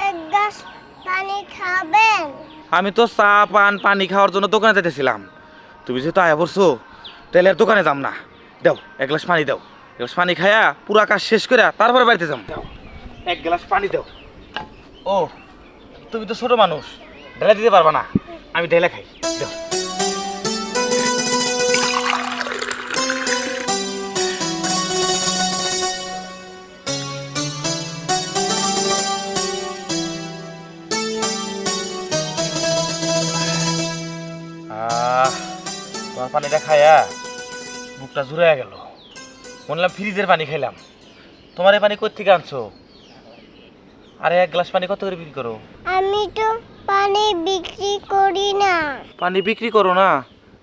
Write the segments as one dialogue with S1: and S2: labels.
S1: এক গ্লাস পানি খাবেন?
S2: আমি তো চা পানি খাওয়ার জন্য দোকানে যেতেছিলাম। তুমি যেহেতু আয়া পড়ছো তাহলে আর দোকানে যাম না। দাও এক গ্লাস পানি দাও। এক গ্লাস পানি খায়া পুরা কাজ শেষ করে তারপরে বাড়িতে যাম। দাও এক গ্লাস পানি দাও। ও তুমি তো ছোট মানুষ, ঢেলে দিতে পারবা না, আমি ঢেলে খাই। দাও। তোমার পানিটা খায়া বুকটা জুড়ে গেল। বললাম ফ্রিজের পানি খাইলাম, তোমার এই পানি কোথেকে আনছো? আরে এক গ্লাস পানি কত করে বিক্রি করো?
S1: আমি তো পানি বিক্রি করি না।
S2: পানি বিক্রি করো না,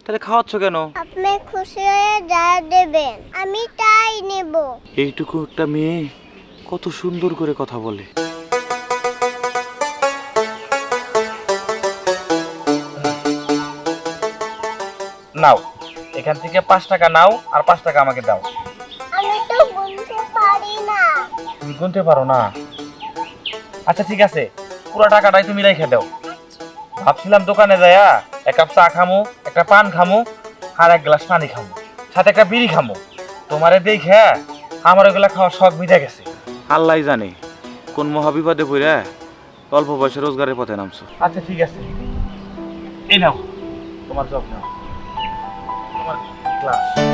S2: তাহলে খাওয়াচ্ছ কেন?
S1: আপনি খুশি হয়ে যা দেবেন আমি তাই নেব।
S2: এইটুকু একটা মেয়ে কত সুন্দর করে কথা বলে। নাও এখান থেকে 5 টাকা নাও আর 5 টাকা আমাকে দাও।
S1: আমি তো গুনতে পারি না।
S2: তুমি গুনতে পারো না? আচ্ছা ঠিক আছে, পুরো টাকাটাই তুমি রেখে দাও। ভাবছিলাম দোকানে যায়া এক কাপ চা খামু, একটা পান খামু আর এক গ্লাস পানি খামু, সাথে একটা বিড়ি খামু। তোমারে দেখে আমার ওগুলা খাওয়ার শখ মিটে গেছে। আল্লাহ জানে কোন মহাবিপদে পড়ে অল্প বয়সে রোজগারের পথে নামছো। আচ্ছা ঠিক আছে, এই নাও তোমার জব নাও, তোমার গ্লাস।